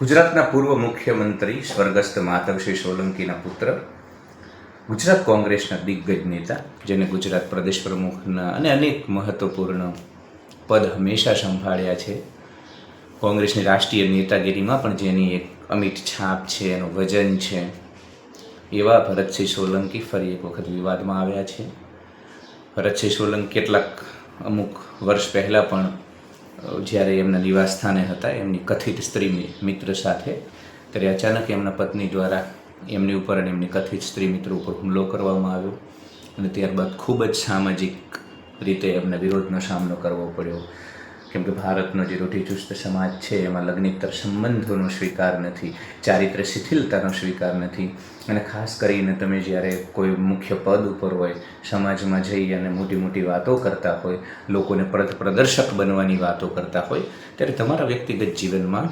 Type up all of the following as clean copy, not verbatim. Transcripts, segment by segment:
ગુજરાતના પૂર્વ મુખ્યમંત્રી સ્વર્ગસ્થ માધવસિંહ સોલંકીના પુત્ર, ગુજરાત કોંગ્રેસના દિગ્ગજ નેતા, જેને ગુજરાત પ્રદેશ પ્રમુખના અને અનેક મહત્વપૂર્ણ પદ હંમેશા સંભાળ્યા છે. કોંગ્રેસની રાષ્ટ્રીય નેતાગીરીમાં પણ જેની એક અમિટ છાપ છે, એનું વજન છે, એવા ભરતસિંહ સોલંકી ફરી એક વખત વિવાદમાં આવ્યા છે. ભરતસિંહ સોલંકી અમુક વર્ષ પહેલાં પણ જ્યારે એમના નિવાસ સ્થાને હતા એમની કથિત સ્ત્રી મિત્ર સાથે, ત્યારે અચાનક એમના પત્ની દ્વારા એમની ઉપર અને એમની કથિત સ્ત્રી મિત્ર ઉપર હુમલો કરવામાં આવ્યો અને ત્યારબાદ ખૂબ જ સામાજિક રીતે એમને વિરોધનો સામનો કરવો પડ્યો. કેમ કે ભારતનો જે રૂઢિચુસ્ત સમાજ છે એમાં લગ્નેતર સંબંધોનો સ્વીકાર નથી, ચારિત્ર્ય શિથિલતાનો સ્વીકાર નથી. અને ખાસ કરીને તમે જ્યારે કોઈ મુખ્ય પદ ઉપર હોય, સમાજમાં જઈ અને મોટી મોટી વાતો કરતા હોય, લોકોને પ્રદર્શક બનવાની વાતો કરતા હોય, ત્યારે તમારા વ્યક્તિગત જીવનમાં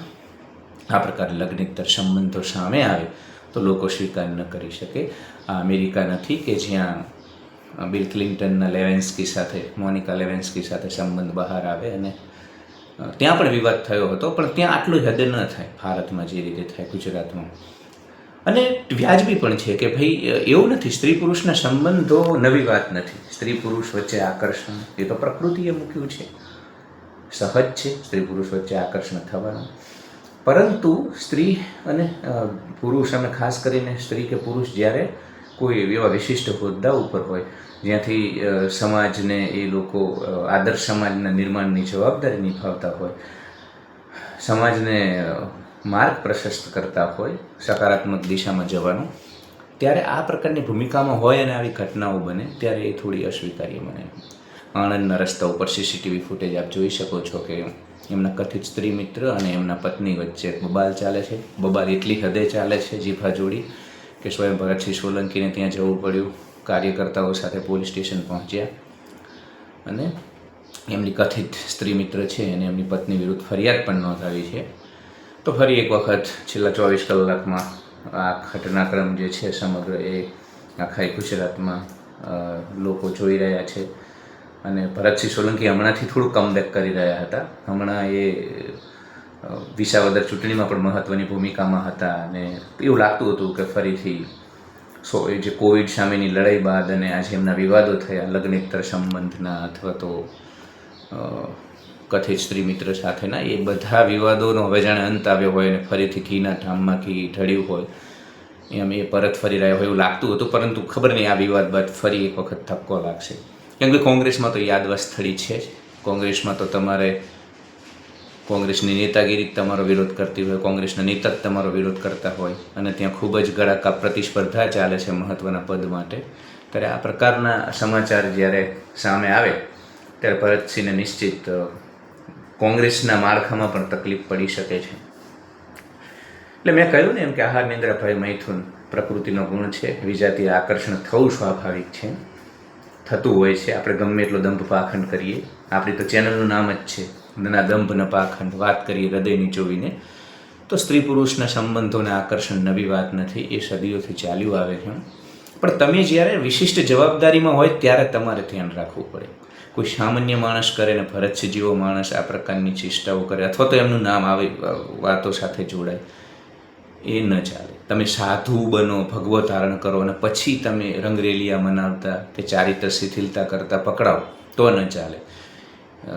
આ પ્રકારે લગ્નેતર સંબંધો સામે આવે તો લોકો સ્વીકાર ન કરી શકે. આ અમેરિકા નથી કે જ્યાં બિલ ક્લિન્ટનના મોનિકા લેવેન્સ્કી સાથે સંબંધ બહાર આવે અને ત્યાં પણ વિવાદ થયો હતો, પણ ત્યાં આટલું હદ ન થાય ભારતમાં જે રીતે થાય ગુજરાતમાં. અને વ્યાજબી પણ છે કે ભાઈ એવું નથી, સ્ત્રી પુરુષના સંબંધો નવી વાત નથી. સ્ત્રી પુરુષ વચ્ચે આકર્ષણ એ તો પ્રકૃતિએ મૂક્યું છે, સહજ છે સ્ત્રી પુરુષ વચ્ચે આકર્ષણ થવાનું. પરંતુ સ્ત્રી અને પુરુષ, અને ખાસ કરીને સ્ત્રી કે પુરુષ જ્યારે કોઈ એવા વિશિષ્ટ હોદ્દા ઉપર હોય જ્યાંથી સમાજને એ લોકો આદર્શ સમાજના નિર્માણની જવાબદારી નિભાવતા હોય, સમાજને માર્ગ પ્રશસ્ત કરતા હોય સકારાત્મક દિશામાં જવાનું, ત્યારે આ પ્રકારની ભૂમિકામાં હોય અને આવી ઘટનાઓ બને ત્યારે એ થોડી અસ્વીકાર્ય બને. આણંદના રસ્તા ઉપર સીસીટીવી ફૂટેજ આપ જોઈ શકો છો કે એમના કથિત સ્ત્રી મિત્ર અને એમના પત્ની વચ્ચે બબાલ ચાલે છે. બબાલ એટલી હદે ચાલે છે જીભા જોડી કે સ્વયં ભરતસિંહ સોલંકીને ત્યાં જવું પડ્યું. કાર્યકર્તાઓ સાથે પોલીસ સ્ટેશન પહોંચ્યા અને એમની કથિત સ્ત્રી મિત્ર છે અને એમની પત્ની વિરુદ્ધ ફરિયાદ પણ નોંધાવી છે. તો ફરી એક વખત છેલ્લા 24 કલાકમાં આ ઘટનાક્રમ જે છે સમગ્ર એ આખા ગુજરાતમાં લોકો જોઈ રહ્યા છે. અને ભરતસિંહ સોલંકી હમણાંથી થોડું કમબેક કરી રહ્યા હતા. હમણાં એ વિસાવદર ચૂંટણીમાં પણ મહત્ત્વની ભૂમિકામાં હતા અને એવું લાગતું હતું કે ફરીથી જે કોવિડ સામેની લડાઈ બાદ અને આજે એમના વિવાદો થયા લગ્નેતર સંબંધના અથવા તો કથિત સ્ત્રી મિત્ર સાથેના, એ બધા વિવાદોનો હવે જાણે અંત આવ્યો હોય અને ફરીથી ઘીના ઠામમાં ઘી ઢળ્યું હોય એમ એ પરત ફરી રહ્યા હોય એવું લાગતું હતું. પરંતુ ખબર નહીં, આ વિવાદ બાદ ફરી એક વખત ધક્કો લાગશે. કેમ કે કોંગ્રેસમાં તો યાદવસ્થળી છે જ. કોંગ્રેસમાં તો તમારે કોંગ્રેસની નેતાગીરી તમારો વિરોધ કરતી હોય, કોંગ્રેસના નેતા જ તમારો વિરોધ કરતા હોય અને ત્યાં ખૂબ જ ગળાકાપ પ્રતિસ્પર્ધા ચાલે છે મહત્ત્વના પદ માટે. ત્યારે આ પ્રકારના સમાચાર જ્યારે સામે આવે ત્યારે ભરતસિંહને નિશ્ચિત કોંગ્રેસના માળખામાં પણ તકલીફ પડી શકે છે. એટલે મેં કહ્યું ને એમ કે આહાર નિંદ્રા ભય મૈથુન પ્રકૃતિનો ગુણ છે. વિજાતીય આકર્ષણ થવું સ્વાભાવિક છે, થતું હોય છે. આપણે ગમે એટલો દંભ પાખંડ કરીએ, આપણી તો ચેનલનું નામ જ છે ના દંભ ન પાખંડ, વાત કરીએ હૃદય નીચોવીને, તો સ્ત્રી પુરુષના સંબંધોને આકર્ષણ નવી વાત નથી, એ સદીઓથી ચાલ્યું આવે છે. પણ તમે જ્યારે વિશિષ્ટ જવાબદારીમાં હોય ત્યારે તમારે ધ્યાન રાખવું પડે. કોઈ સામાન્ય માણસ કરે ને ભરતસિંહ જેવો માણસ આ પ્રકારની ચેષ્ટાઓ કરે અથવા તો એમનું નામ આવી વાતો સાથે જોડાય, એ ન ચાલે. તમે સાધુ બનો, ભગવો ધારણ કરો અને પછી તમે રંગરેલિયા મનાવતા કે ચારિત્ર શિથિલતા કરતા પકડાવ તો ન ચાલે.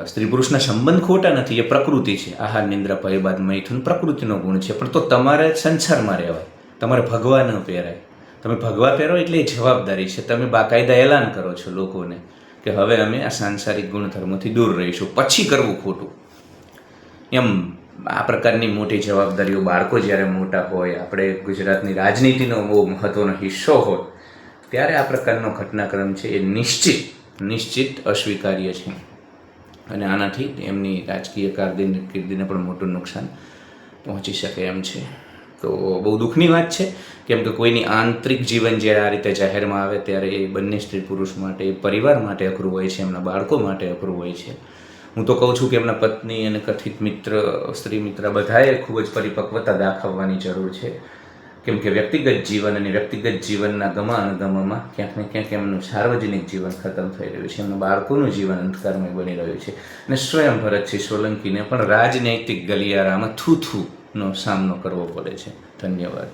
સ્ત્રી પુરુષના સંબંધ ખોટા નથી, એ પ્રકૃતિ છે. આહાર નિંદ્રા ભય બાદ મૈથુન પ્રકૃતિનો ગુણ છે. પણ તો તમારે સંસારમાં રહેવાય, તમારે ભગવા ન પહેરાય. તમે ભગવા પહેરો એટલે એ જવાબદારી છે. તમે બાકાયદા એલાન કરો છો લોકોને કે હવે અમે આ સાંસારિક ગુણધર્મોથી દૂર રહીશું, પછી કરવું ખોટું. એમ આ પ્રકારની મોટી જવાબદારીઓ બાળકો જ્યારે મોટા હોય, આપણે ગુજરાતની રાજનીતિનો બહુ મહત્ત્વનો હિસ્સો હોય, ત્યારે આ પ્રકારનો ઘટનાક્રમ છે એ નિશ્ચિત અસ્વીકાર્ય છે. અને આનાથી એમની રાજકીય કારકિર્દીને પણ મોટું નુકસાન પહોંચી શકે એમ છે. તો બહુ દુઃખની વાત છે. કેમ કે કોઈની આંતરિક જીવન જ્યારે આ રીતે જાહેરમાં આવે ત્યારે એ બંને સ્ત્રી પુરુષ માટે, પરિવાર માટે અઘરું હોય છે, એમના બાળકો માટે અઘરું હોય છે. હું તો કહું છું કે એમના પત્ની અને કથિત સ્ત્રી મિત્ર બધાએ ખૂબ જ પરિપક્વતા દાખવવાની જરૂર છે. કેમ કે વ્યક્તિગત જીવન અને વ્યક્તિગત જીવનના ગમા અણગમામાં ક્યાંક ને ક્યાંક એમનું સાર્વજનિક જીવન ખતમ થઈ રહ્યું છે, એમના બાળકોનું જીવન અંધકારમય બની રહ્યું છે. અને સ્વયં ભરતસિંહ સોલંકીને પણ રાજનૈતિક ગલિયારામાં થૂ નો સામનો કરવો પડે છે. ધન્યવાદ.